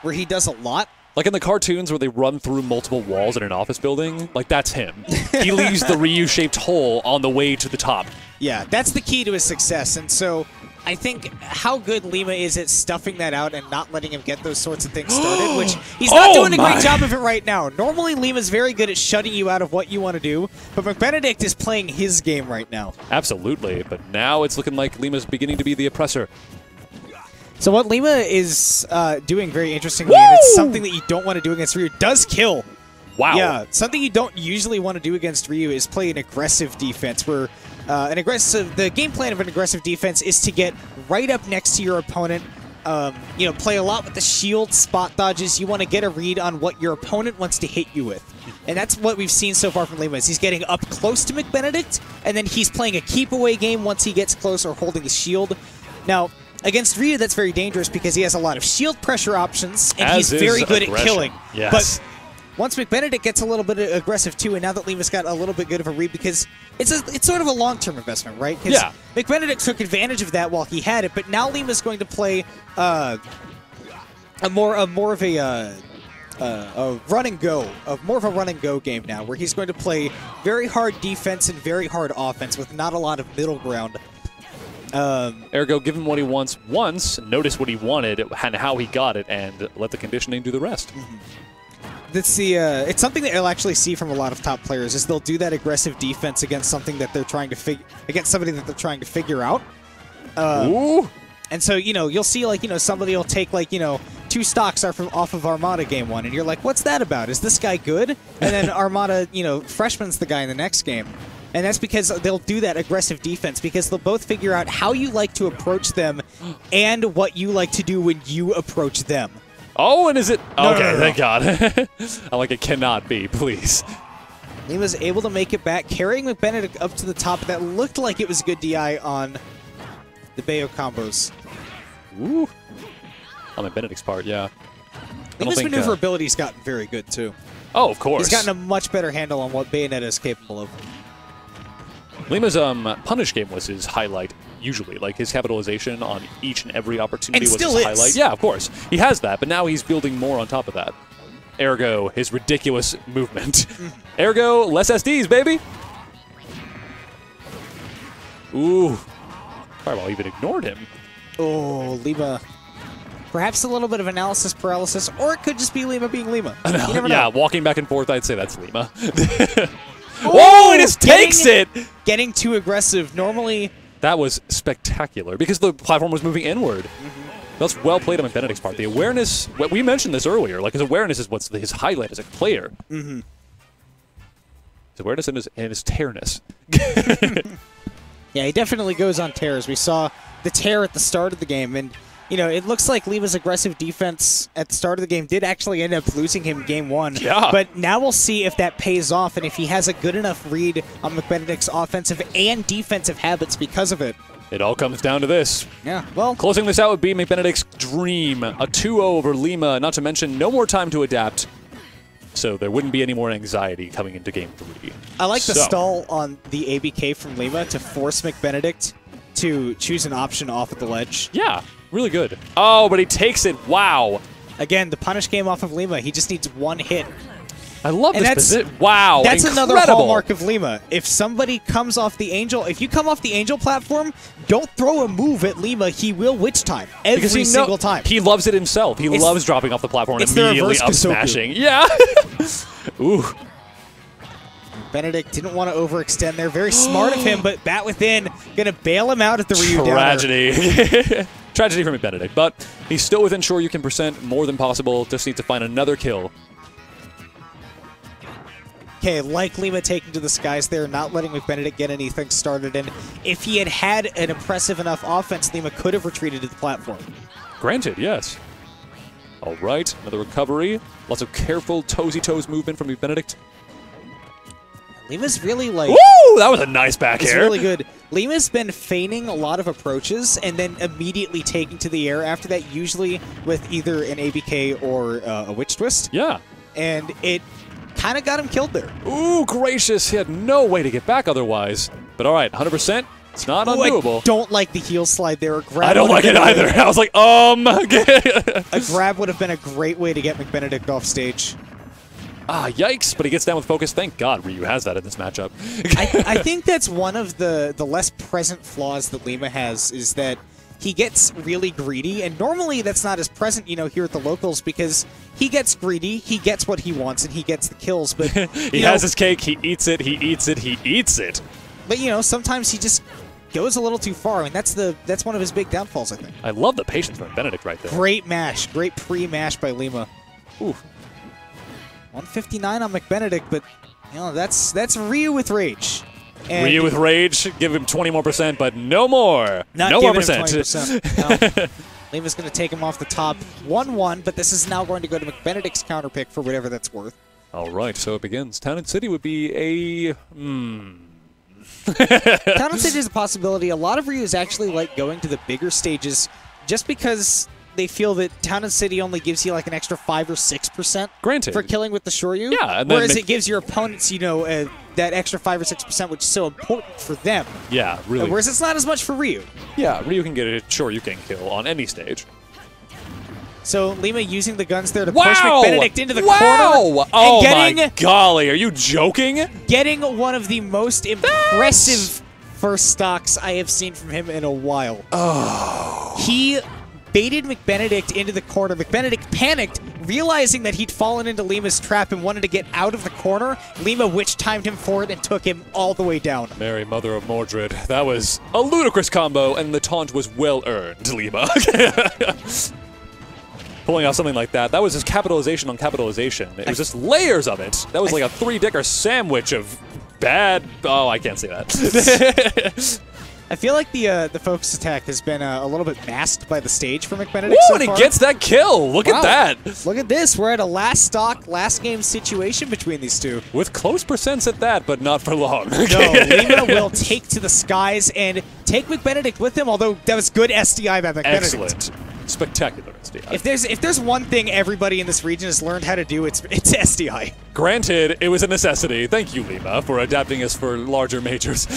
where he does a lot. Like in the cartoons where they run through multiple walls in an office building, like that's him. He leaves the Ryu-shaped hole on the way to the top. Yeah, that's the key to his success. And so I think how good Lima is at stuffing that out and not letting him get those sorts of things started, which he's not doing a great job of it right now. Normally, Lima's very good at shutting you out of what you want to do, but McBenedict is playing his game right now. Absolutely, but now it's looking like Lima's beginning to be the oppressor. So what Lima is doing very interestingly, and it's something that you don't want to do against Ryu, does kill. Wow. Yeah, something you don't usually want to do against Ryu is play an aggressive defense, where the game plan of an aggressive defense is to get right up next to your opponent, you know, play a lot with the shield, spot dodges. You want to get a read on what your opponent wants to hit you with. And that's what we've seen so far from Lima, is he's getting up close to McBenedict, and then he's playing a keep-away game once he gets close or holding the shield. Now, against Ryu, that's very dangerous because he has a lot of shield pressure options, and he's very good at killing. Yes. But once McBenedict gets a little bit aggressive too, and now that Lima's got a little bit good of a read, because it's sort of a long-term investment, right? Because McBenedict took advantage of that while he had it, but now Lima's going to play more of a run and go game now, where he's going to play very hard defense and very hard offense with not a lot of middle ground. Ergo, give him what he wants once, notice what he wanted and how he got it, and let the conditioning do the rest. That's it's something that you'll actually see from a lot of top players, is they'll do that aggressive defense against something that they're trying to somebody that they're trying to figure out. Ooh. And so, you know, you'll see, like, you know, somebody will take, like, you know, 2 stocks off of Armada game 1, and you're like, what's that about? Is this guy good? And then Armada, you know, freshman's the guy in the next game. And that's because they'll do that aggressive defense, because they'll both figure out how you like to approach them and what you like to do when you approach them. Oh, and is it? Okay, No. thank God. I'm like, it cannot be, please. Lima's able to make it back, carrying McBenedict up to the top. That looked like it was good DI on the Bayo combos. Ooh. On McBenedict's part, yeah. Lima's maneuverability's gotten very good, too. Oh, of course. He's gotten a much better handle on what Bayonetta is capable of. Lima's punish game was his highlight, usually. Like, his capitalization on each and every opportunity was his highlight. Yeah, of course. He has that, but now he's building more on top of that. Ergo, his ridiculous movement. Ergo, less SDs, baby! Ooh. Fireball even ignored him. Oh, Lima. Perhaps a little bit of analysis paralysis, or it could just be Lima being Lima. You never know. Yeah, walking back and forth, I'd say that's Lima. Oh, he just takes it! Getting too aggressive. Normally... That was spectacular, because the platform was moving inward. That's well played on McBenedict's part. The awareness... We mentioned this earlier. Like, his awareness is what's his highlight as a player. His awareness and his tearness. Yeah, he definitely goes on tears. We saw the tear at the start of the game, and... You know, it looks like Lima's aggressive defense at the start of the game did actually end up losing him game 1. Yeah. But now we'll see if that pays off and if he has a good enough read on McBenedict's offensive and defensive habits because of it. It all comes down to this. Yeah, well... Closing this out would be McBenedict's dream. A 2-0 over Lima, not to mention no more time to adapt. So there wouldn't be any more anxiety coming into game 3. I like the stall on the ABK from Lima to force McBenedict to choose an option off at the ledge. Yeah. Really good. Oh, but he takes it. Wow. Again, the punish game off of Lima. He just needs 1 hit. I love this position. Wow. That's incredible. Another hallmark of Lima. If somebody comes off the Angel, if you come off the Angel platform, don't throw a move at Lima. He will witch time every single time. He loves it himself. He loves dropping off the platform and immediately up smashing. Yeah. Ooh. Benedict didn't want to overextend there. Very smart of him, but bat within. Going to bail him out at the Ryu Tragedy. Tragedy for McBenedict, but he's still within Shoryuken percent, more than possible. Just needs to find another kill. Okay, like Lima taking to the skies there, not letting McBenedict get anything started. And if he had had an impressive enough offense, Lima could have retreated to the platform. Granted, yes. All right, another recovery. Lots of careful toesy-toes movement from McBenedict. Lima's really like... Woo! That was a nice back air. It's really good. Lima's been feigning a lot of approaches and then immediately taking to the air after that, usually with either an ABK or a Witch Twist. Yeah. And it kind of got him killed there. Ooh, gracious. He had no way to get back otherwise. But all right, 100%. It's not undoable. I don't like the heel slide there. I don't like it either. I was like, A grab would have been a great way to get McBenedict off stage. Ah, yikes, but he gets down with focus. Thank God Ryu has that in this matchup. I think that's one of the less present flaws that Lima has, is that he gets really greedy, and normally that's not as present, you know, here at the locals, because he gets greedy, he gets what he wants, and he gets the kills, but he has his cake, he eats it, he eats it, he eats it. But, you know, sometimes he just goes a little too far, and that's one of his big downfalls, I think. I love the patience from Benedict right there. Great mash, great pre-mash by Lima. Ooh. 159 on McBenedict, but you know that's Ryu with rage. And Ryu with rage, give him 20 more %, but no more. Not no more percent. 20%. No. Lima's going to take him off the top 1-1, but this is now going to go to McBenedict's counter pick for whatever that's worth. All right, so it begins. Town and City would be a Town and City is a possibility. A lot of Ryus actually like going to the bigger stages just because they feel that Town and City only gives you like an extra 5 or 6% Granted. for killing with the Shoryu. Yeah, and whereas it gives your opponents, you know, that extra 5 or 6%, which is so important for them. Yeah, really. Whereas it's not as much for Ryu. Yeah, Ryu can get a Shoryuken kill on any stage. So Lima using the guns there to push McBenedict into the corner. Oh my golly, are you joking? Getting one of the most impressive first stocks I have seen from him in a while. Oh. He baited McBenedict into the corner. McBenedict panicked, realizing that he'd fallen into Lima's trap and wanted to get out of the corner. Lima witch-timed him forward and took him all the way down. Mary, mother of Mordred. That was a ludicrous combo, and the taunt was well-earned, Lima. Pulling off something like that, that was just capitalization on capitalization. It was just layers of it. That was like a three-decker sandwich of bad... Oh, I can't say that. I feel like the focus attack has been a little bit masked by the stage for McBenedict so and he gets that kill! Look at that! Look at this. We're at a last stock, last game situation between these two. With close percents at that, but not for long. No, Lima will take to the skies and take McBenedict with him, although that was good SDI by McBenedict. Excellent. Spectacular SDI. If there's one thing everybody in this region has learned how to do, it's SDI. Granted, it was a necessity. Thank you, Lima, for adapting us for larger majors.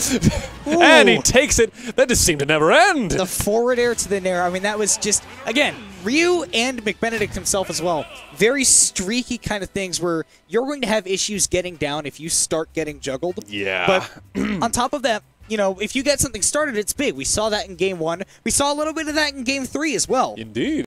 And he takes it. That just seemed to never end. The forward air to the nair. I mean, that was just, again, Ryu and McBenedict himself as well. Very streaky kind of things where you're going to have issues getting down if you start getting juggled. Yeah. But on top of that, you know, if you get something started, it's big. We saw that in Game 1. We saw a little bit of that in Game 3 as well. Indeed.